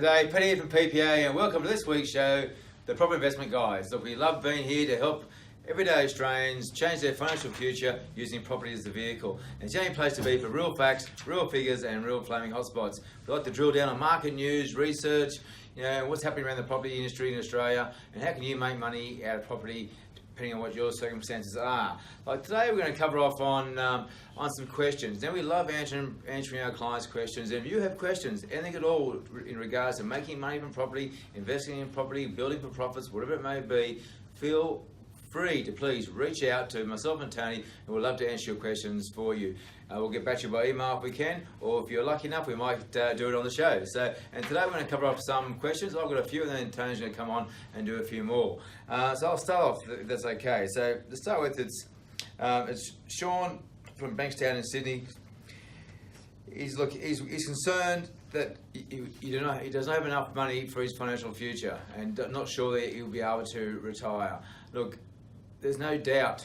G'day, Penny here from PPA, and welcome to this week's show, The Property Investment Guys. Look, we love being here to help everyday Australians change their financial future using property as the vehicle. And it's the only place to be for real facts, real figures, and real flaming hotspots. We like to drill down on market news, research, what's happening around the property industry in Australia, and how can you make money out of property depending on what your circumstances are. Like today, we're going to cover off on some questions. Now, we love answering our clients' questions. And if you have questions, anything at all in regards to making money from property, investing in property, building for profits, whatever it may be, feel free to please reach out to myself and Tony, and we'd love to answer your questions for you. We'll get back to you by email if we can, or if you're lucky enough, we might do it on the show. And today we're going to cover off some questions. I've got a few, and then Tony's going to come on and do a few more. So I'll start off, if that's okay. So to start with, it's Sean from Bankstown in Sydney. He's concerned that he doesn't have enough money for his financial future, and not sure that he'll be able to retire. Look, there's no doubt,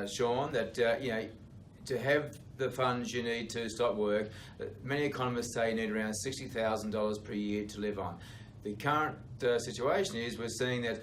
Sean, that to have the funds you need to stop work, many economists say you need around $60,000 per year to live on. The current situation is we're seeing that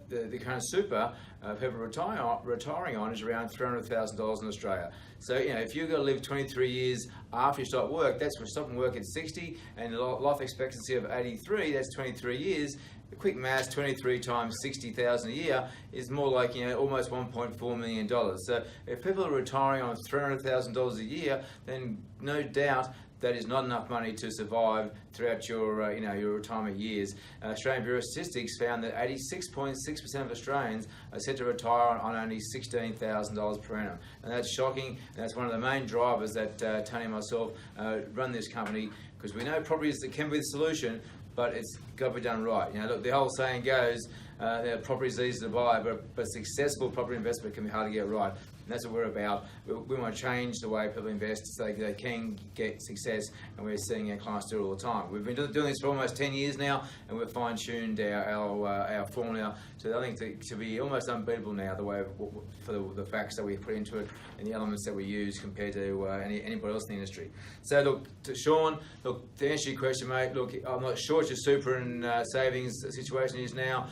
the current super people retiring on is around $300,000 in Australia. So if you've got to live 23 years after you stop work, that's for stopping work at 60, and life expectancy of 83, that's 23 years. The quick maths, 23 times 60,000 a year is more like almost $1.4 million. So if people are retiring on $300,000 a year, then no doubt that is not enough money to survive throughout your your retirement years. Australian Bureau of Statistics found that 86.6% of Australians are set to retire on only $16,000 per annum, and that's shocking. And that's one of the main drivers that Tony and myself run this company, because we know property can be the solution, but it's got to be done right. Look, the whole saying goes, property is easy to buy, but successful property investment can be hard to get right. And that's what we're about. We want to change the way people invest so they can get success, and we're seeing our clients do it all the time. We've been doing this for almost 10 years now, and we've fine-tuned our formula to, I think, to be almost unbeatable now, the way for the facts that we put into it and the elements that we use compared to anybody else in the industry. So look, to Sean, look, to answer your question, mate, look, I'm not sure what your super and savings situation is now.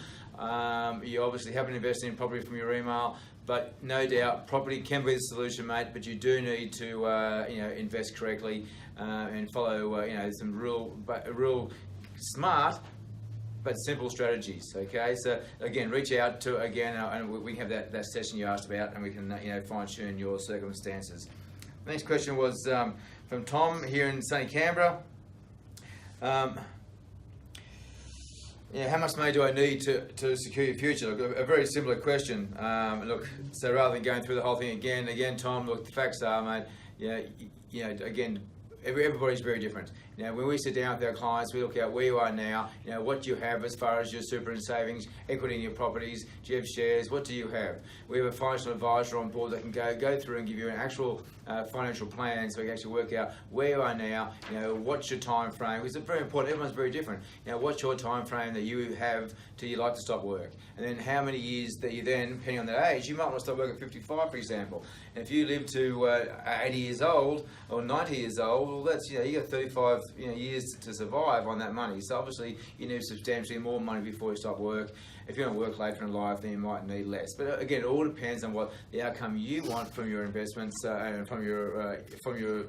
You obviously haven't invested in property from your email, but no doubt property can be the solution, mate. But you do need to invest correctly and follow some real smart but simple strategies. Okay, so again, reach out to and we can have that session you asked about, and we can fine tune your circumstances. The next question was from Tom here in sunny Canberra. How much money do I need to secure your future? Look, a very similar question. So rather than going through the whole thing again, Tom, look, the facts are, mate, again, everybody's very different. When we sit down with our clients, we look at where you are now, what you have as far as your super and savings, equity in your properties, do you have shares, what do you have? We have a financial advisor on board that can go through and give you an actual financial plan, so we can actually work out where you are now, what's your time frame, because it's very important, everyone's very different. What's your time frame that you have till you like to stop work? And then how many years that you then, depending on that age, you might want to stop work at 55, for example. And if you live to 80 years old or 90 years old, well, that's, you got 35 years to survive on that money. So obviously you need substantially more money before you stop work. If you don't work later in life, then you might need less. But again, it all depends on what the outcome you want from your investments and from your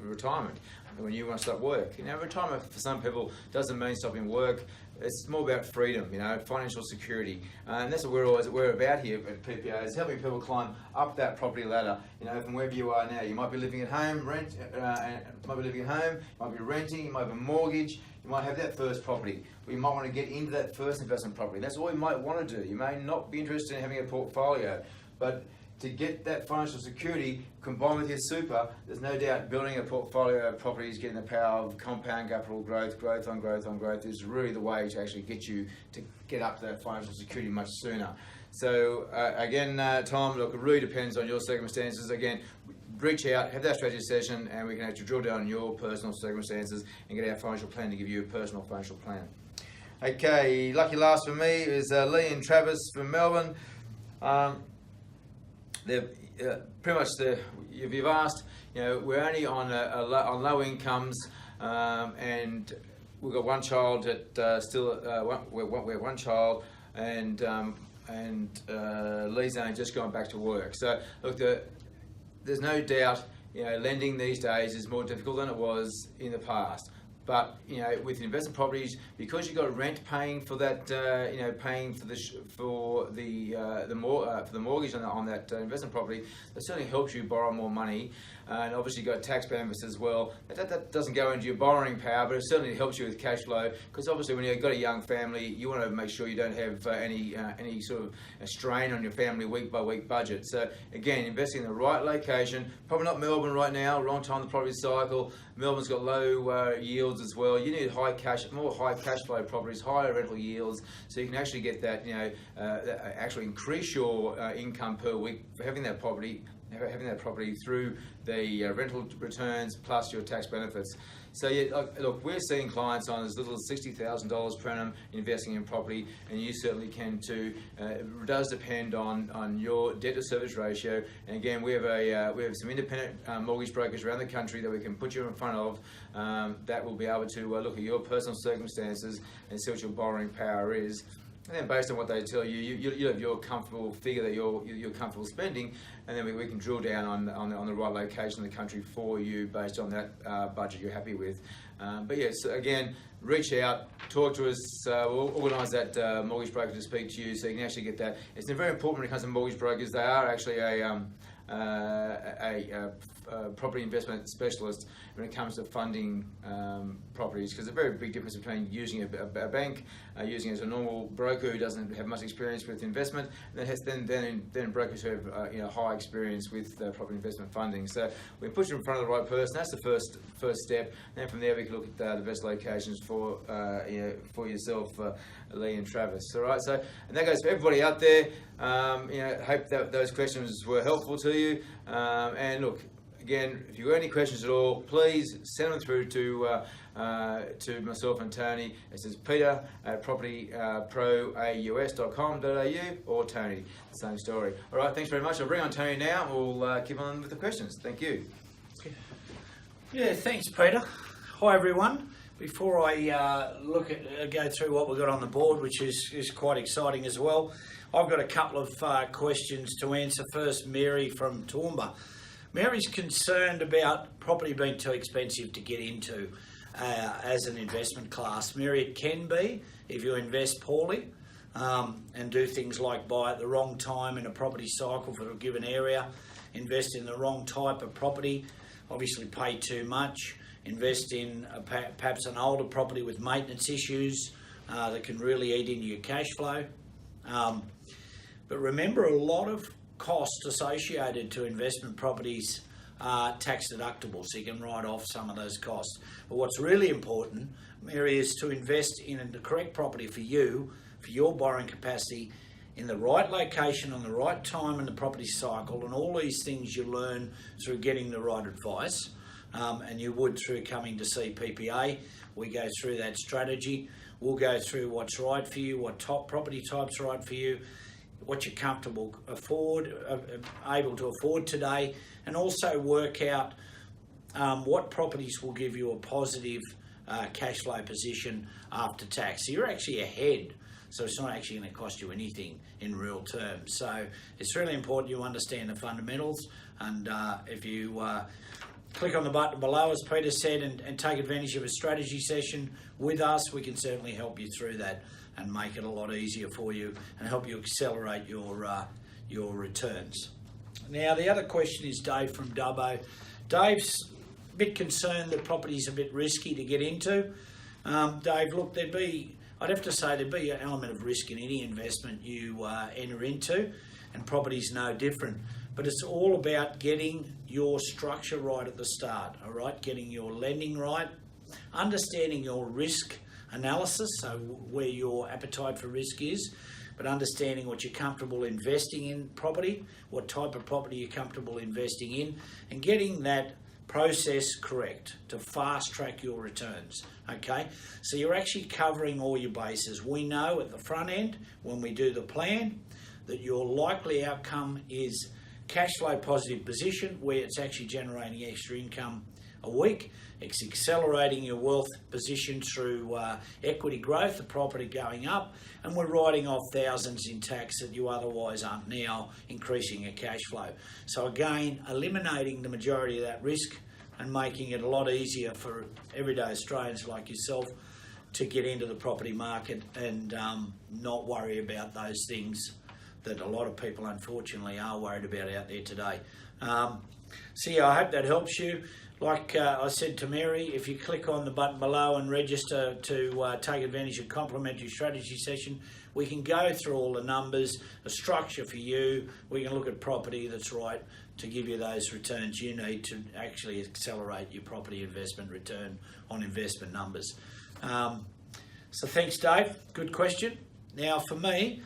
retirement when you want to stop work. Retirement for some people doesn't mean stopping work. It's more about freedom, financial security, and that's what we're about here at PPA, is helping people climb up that property ladder. From wherever you are now, you might be living at home, might be living at home, you might be renting, you might have a mortgage, you might have that first property. But you might want to get into that first investment property. That's all you might want to do. You may not be interested in having a portfolio, but to get that financial security combined with your super, there's no doubt building a portfolio of properties, getting the power of compound capital growth on growth is really the way to actually get you to get up to that financial security much sooner. So again, Tom, look, it really depends on your circumstances. Again, reach out, have that strategy session, and we can actually drill down on your personal circumstances and get our financial plan to give you a personal financial plan. Okay, lucky last for me is Lee and Travis from Melbourne. They're pretty much if you've asked, we're only on low incomes, and we've got one child at we have one child, and Lee's only just gone back to work. So look, there's no doubt, lending these days is more difficult than it was in the past. But with investment properties, because you've got rent paying for that, paying for the mortgage on that investment property, that certainly helps you borrow more money. And obviously you've got tax benefits as well. That doesn't go into your borrowing power, but it certainly helps you with cash flow. Because obviously when you've got a young family, you want to make sure you don't have any sort of a strain on your family week by week budget. So again, investing in the right location. Probably not Melbourne right now. Wrong time in the property cycle. Melbourne's got low yields as well. You need more high cash flow properties, higher rental yields, so you can actually get that, actually increase your income per week for having that property through the rental returns plus your tax benefits. So look, we're seeing clients on as little as $60,000 per annum investing in property, and you certainly can too. It does depend on your debt to service ratio. And again, we have some independent mortgage brokers around the country that we can put you in front of that will be able to look at your personal circumstances and see what your borrowing power is. And then based on what they tell you, you have your comfortable figure that you're comfortable spending, and then we can drill down on the right location in the country for you based on that budget you're happy with. But yes, again, reach out, talk to us. We'll organise that mortgage broker to speak to you, so you can actually get that. It's very important when it comes to mortgage brokers. They are actually a property investment specialist when it comes to funding properties, because there's a very big difference between using a bank, using it as a normal broker who doesn't have much experience with investment, and then brokers who have high experience with property investment funding. So we push you in front of the right person. That's the first step. And then from there we can look at the best locations for yourself, Lee and Travis. All right. So, and that goes for everybody out there. Hope that those questions were helpful to you. And look, again, if you've got any questions at all, please send them through to myself and Tony. It says Peter at propriaus.com.au or Tony, the same story. All right, thanks very much. I'll bring on Tony now. We'll keep on with the questions. Thank you. Yeah, thanks, Peter. Hi, everyone. Before I go through what we've got on the board, which is quite exciting as well, I've got a couple of questions to answer. First, Mary from Toowoomba. Mary's concerned about property being too expensive to get into as an investment class. Mary, it can be if you invest poorly and do things like buy at the wrong time in a property cycle for a given area, invest in the wrong type of property, obviously pay too much, invest in perhaps an older property with maintenance issues that can really eat into your cash flow. But remember, a lot of costs associated to investment properties are tax deductible, so you can write off some of those costs. But what's really important, Mary, is to invest in the correct property for you, for your borrowing capacity, in the right location, on the right time in the property cycle, and all these things you learn through getting the right advice, and you would through coming to see PPA. We go through that strategy. We'll go through what's right for you, what top property type's right for you, what you're comfortable able to afford today, and also work out what properties will give you a positive cash flow position after tax. So you're actually ahead, so it's not actually going to cost you anything in real terms. So it's really important you understand the fundamentals, and if you click on the button below, as Peter said, and take advantage of a strategy session with us, we can certainly help you through that and make it a lot easier for you and help you accelerate your returns. Now, the other question is Dave from Dubbo. Dave's a bit concerned that property's a bit risky to get into. Dave, look, I'd have to say there'd be an element of risk in any investment you enter into, and property's no different. But it's all about getting your structure right at the start, all right? Getting your lending right, understanding your risk analysis, so where your appetite for risk is, but understanding what you're comfortable investing in property, what type of property you're comfortable investing in, and getting that process correct to fast track your returns, okay? So you're actually covering all your bases. We know at the front end, when we do the plan, that your likely outcome is cash flow positive position, where it's actually generating extra income a week. It's accelerating your wealth position through equity growth, the property going up, and we're writing off thousands in tax that you otherwise aren't now, increasing your cash flow. So again, eliminating the majority of that risk and making it a lot easier for everyday Australians like yourself to get into the property market and not worry about those things that a lot of people unfortunately are worried about out there today. So yeah, I hope that helps you. Like I said to Mary, if you click on the button below and register to take advantage of complimentary strategy session, we can go through all the numbers, a structure for you. We can look at property that's right to give you those returns you need to actually accelerate your property investment return on investment numbers. So thanks, Dave. Good question. Now for me,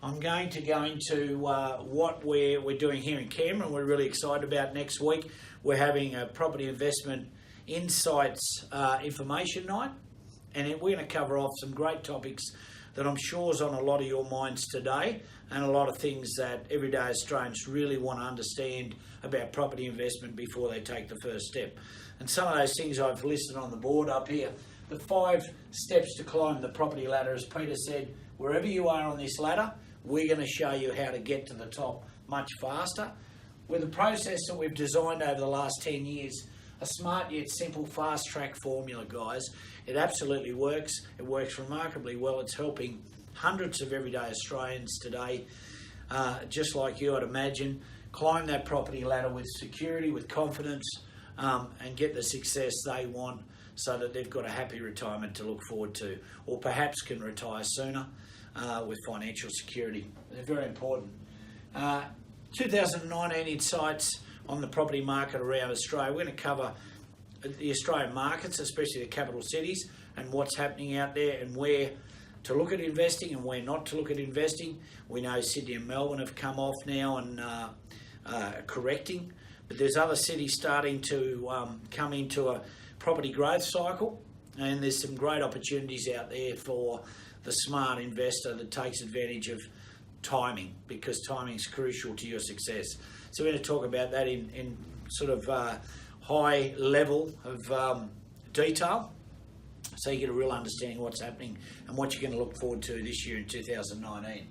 I'm going to go into what we're doing here in Canberra, and we're really excited about next week. We're having a property investment insights information night, and we're going to cover off some great topics that I'm sure is on a lot of your minds today, and a lot of things that everyday Australians really want to understand about property investment before they take the first step. And some of those things I've listed on the board up here. The 5 steps to climb the property ladder, as Peter said, wherever you are on this ladder, we're going to show you how to get to the top much faster. With a process that we've designed over the last 10 years, a smart yet simple fast track formula, guys. It absolutely works. It works remarkably well. It's helping hundreds of everyday Australians today, just like you, I'd imagine, climb that property ladder with security, with confidence, and get the success they want so that they've got a happy retirement to look forward to, or perhaps can retire sooner with financial security. They're very important. 2019 insights on the property market around Australia. We're going to cover the Australian markets, especially the capital cities, and what's happening out there and where to look at investing and where not to look at investing. We know Sydney and Melbourne have come off now and correcting, but there's other cities starting to come into a property growth cycle, and there's some great opportunities out there for the smart investor that takes advantage of timing, because timing is crucial to your success. So we're going to talk about that in sort of high level of detail, so you get a real understanding of what's happening and what you're going to look forward to this year in 2019.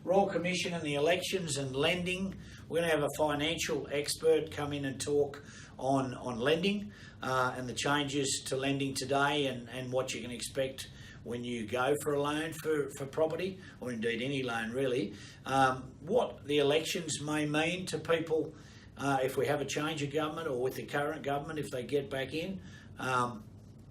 Royal Commission and the elections and lending. We're going to have a financial expert come in and talk on lending and the changes to lending today and what you can expect when you go for a loan for property, or indeed any loan really. What the elections may mean to people if we have a change of government, or with the current government if they get back in,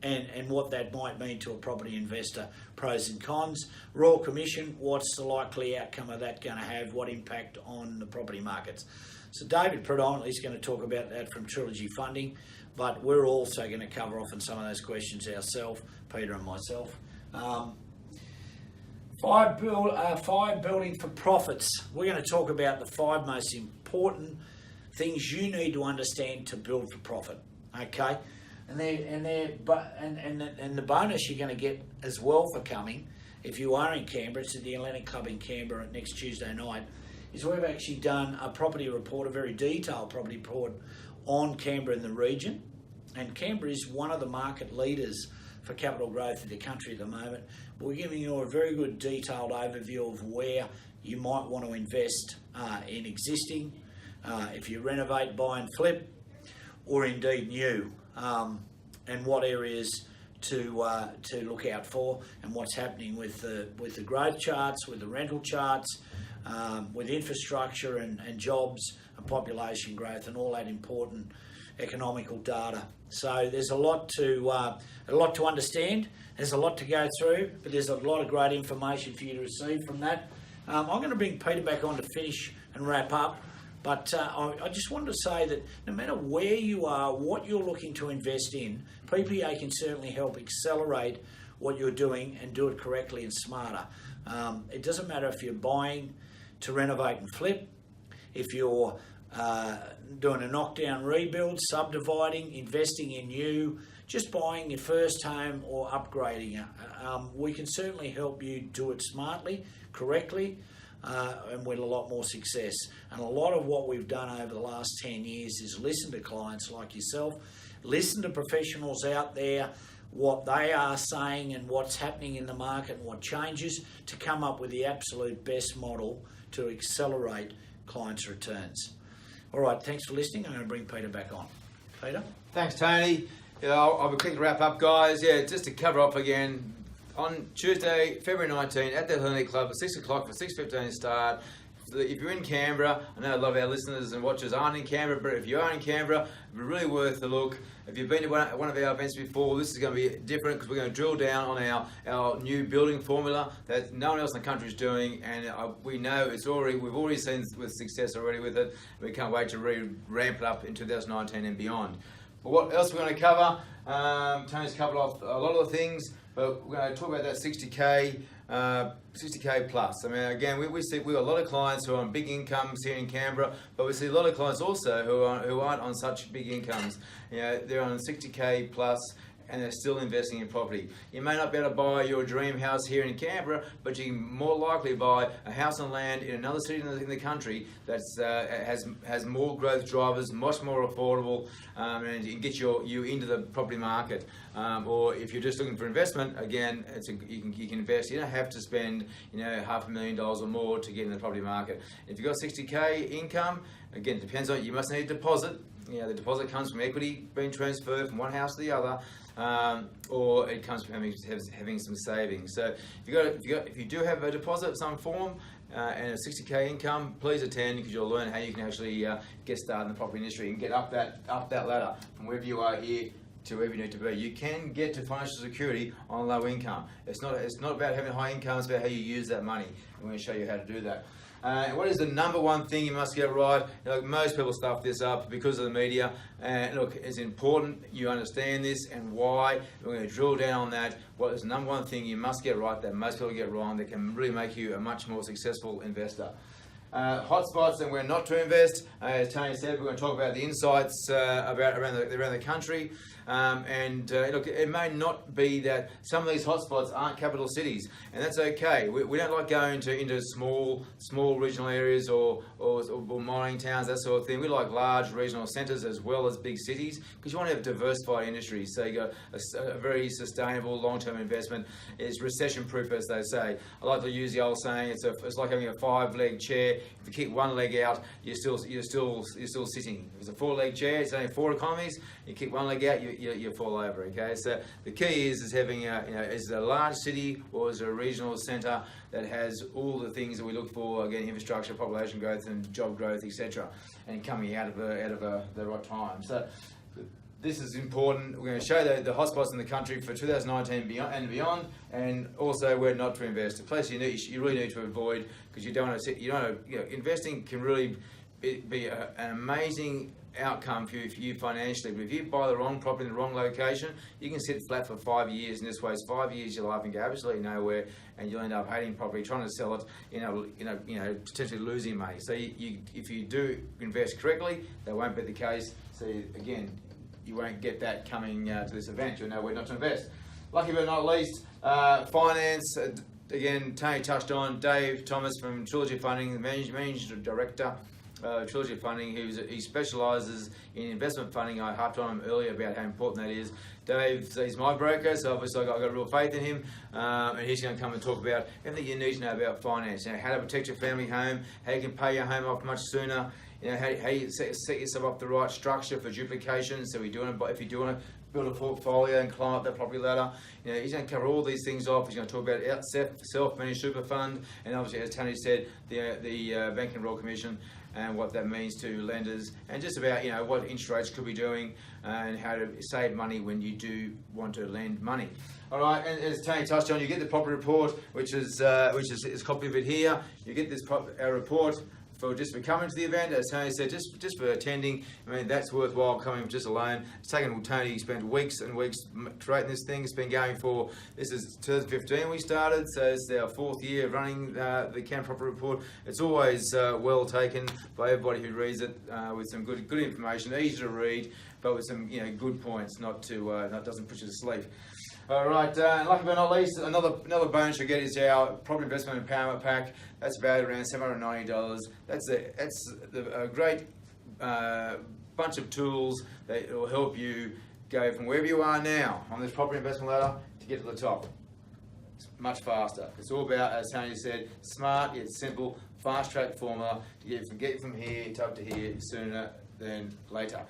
and what that might mean to a property investor, pros and cons. Royal Commission, what's the likely outcome of that going to have, what impact on the property markets? So David predominantly is going to talk about that from Trilogy Funding, but we're also going to cover off on some of those questions ourselves, Peter and myself. Five building for profits. We're going to talk about the 5 most important things you need to understand to build for profit. Okay, and the bonus you're going to get as well for coming, if you are in Canberra, it's at the Atlantic Club in Canberra next Tuesday night, is we've actually done a property report, a very detailed property report on Canberra and the region, and Canberra is one of the market leaders for capital growth in the country at the moment. We're giving you a very good detailed overview of where you might want to invest in existing, if you renovate, buy and flip, or indeed new, and what areas to look out for, and what's happening with the growth charts, with the rental charts, with infrastructure and jobs and population growth and all that important economical data. So there's a lot to understand. There's a lot to go through, but there's a lot of great information for you to receive from that. I'm going to bring Peter back on to finish and wrap up, but I just wanted to say that no matter where you are, what you're looking to invest in, PPA can certainly help accelerate what you're doing and do it correctly and smarter. It doesn't matter if you're buying to renovate and flip, if you're doing a knockdown rebuild, subdividing, investing in new, just buying your first home or upgrading it. We can certainly help you do it smartly, correctly, and with a lot more success. And a lot of what we've done over the last 10 years is listen to clients like yourself listen to professionals out there, what they are saying and what's happening in the market and what changes, to come up with the absolute best model to accelerate clients' returns. All right, thanks for listening. I'm going to bring Peter back on. Peter? Thanks, Tony. I'll be quick to wrap up, guys. Yeah, just to cover off again, on Tuesday, February 19, at the Hellenic Club at 6 o'clock for 6:15 start. If you're in Canberra, I know a lot of our listeners and watchers aren't in Canberra, but if you are in Canberra, it'd be really worth a look. If you've been to one of our events before, this is going to be different because we're going to drill down on our new building formula that no one else in the country is doing, and we know we've already seen with success already with it. We can't wait to ramp it up in 2019 and beyond. But what else we're going to cover? Tony's covered off a lot of the things, but we're going to talk about that 60K plus. I mean, again, we see we've got a lot of clients who are on big incomes here in Canberra, but we see a lot of clients also who aren't on such big incomes. You know, they're on 60K plus, and they're still investing in property. You may not be able to buy your dream house here in Canberra, but you can more likely buy a house on land in another city in the country that has more growth drivers, much more affordable, and it can get you into the property market. Or if you're just looking for investment, again, you can invest. You don't have to spend $500,000 or more to get in the property market. If you've got 60K income, again, it depends on you must need a deposit. The deposit comes from equity being transferred from one house to the other, or it comes from having some savings. So if you do have a deposit of some form and a 60K income, please attend, because you'll learn how you can actually get started in the property industry and get up that ladder from wherever you are here to wherever you need to be. You can get to financial security on low income. It's not about having high income, it's about how you use that money. I'm going to show you how to do that. What is the number one thing you must get right? Most people stuff this up because of the media. Look, it's important you understand this and why. We're going to drill down on that. What is the number one thing you must get right that most people get wrong that can really make you a much more successful investor? Hotspots and where not to invest. As Tony said, we're going to talk about the insights around the country. Look, it may not be that some of these hotspots aren't capital cities, and that's okay. We don't like going into small regional areas or mining towns, that sort of thing. We like large regional centres as well as big cities, because you want to have diversified industries. So you got a very sustainable long-term investment. It's recession-proof, as they say. I like to use the old saying, it's like having a 5-leg chair. If you kick one leg out, you're still sitting. If it's a 4-leg chair, it's only 4 economies. You kick one leg out, you fall over. Okay, so the key is having is it a large city or is it a regional centre that has all the things that we look for, again, infrastructure, population growth, and job growth, etc., and coming out of the right time. So this is important. We're going to show the hotspots in the country for 2019 and beyond, and also where not to invest. A place you really need to avoid, because you don't want to. Investing can really be an amazing outcome for you financially, but if you buy the wrong property in the wrong location, you can sit flat for 5 years. In this way, it's 5 years your life and go absolutely nowhere, and you'll end up hating property, trying to sell it, potentially losing money. So if you do invest correctly, that won't be the case. So again, you won't get that coming to this event. You'll know where not to invest. Lucky but not least, finance. Again, Tony touched on Dave Thomas from Trilogy Funding, the managing director. Trilogy Funding, he specialises in investment funding. I harped on him earlier about how important that is. Dave, he's my broker, so obviously I've got real faith in him, and he's going to come and talk about everything you need to know about finance. How to protect your family home, how you can pay your home off much sooner, how you set yourself up the right structure for duplication. So if you do want to build a portfolio and climb up that property ladder, he's going to cover all these things off. He's going to talk about self-managed super fund, and obviously, as Tony said, the Banking Royal Commission, and what that means to lenders, and just about what interest rates could be doing, and how to save money when you do want to lend money. All right, and as Tony touched on, you get the property report, which is a copy of it here. You get this report for coming to the event. As Tony said, just for attending. I mean, that's worthwhile coming just alone. It's taken Tony, he spent weeks and weeks creating this thing. It's been going this is 2015 we started, so it's our 4th year of running the Canberra Property Report. It's always well taken by everybody who reads it, with some good information, easy to read, but with some good points, not doesn't put you to sleep. All right, and lucky but not least, another bonus you get is our Property Investment Empowerment Pack. That's valued around $790. That's a great bunch of tools that will help you go from wherever you are now on this property investment ladder to get to the top. It's much faster. It's all about, as Tony said, smart yet simple, fast track formula to get you from here to up to here sooner than later.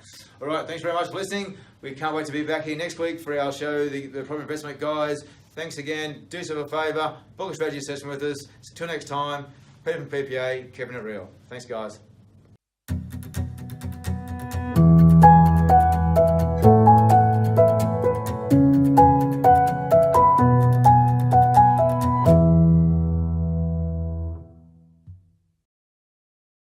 All right, thanks very much for listening. We can't wait to be back here next week for our show, the Property Investment Guys. Thanks again. Do us a favour, book a strategy session with us. Until next time, Peter from PPA, keeping it real. Thanks, guys.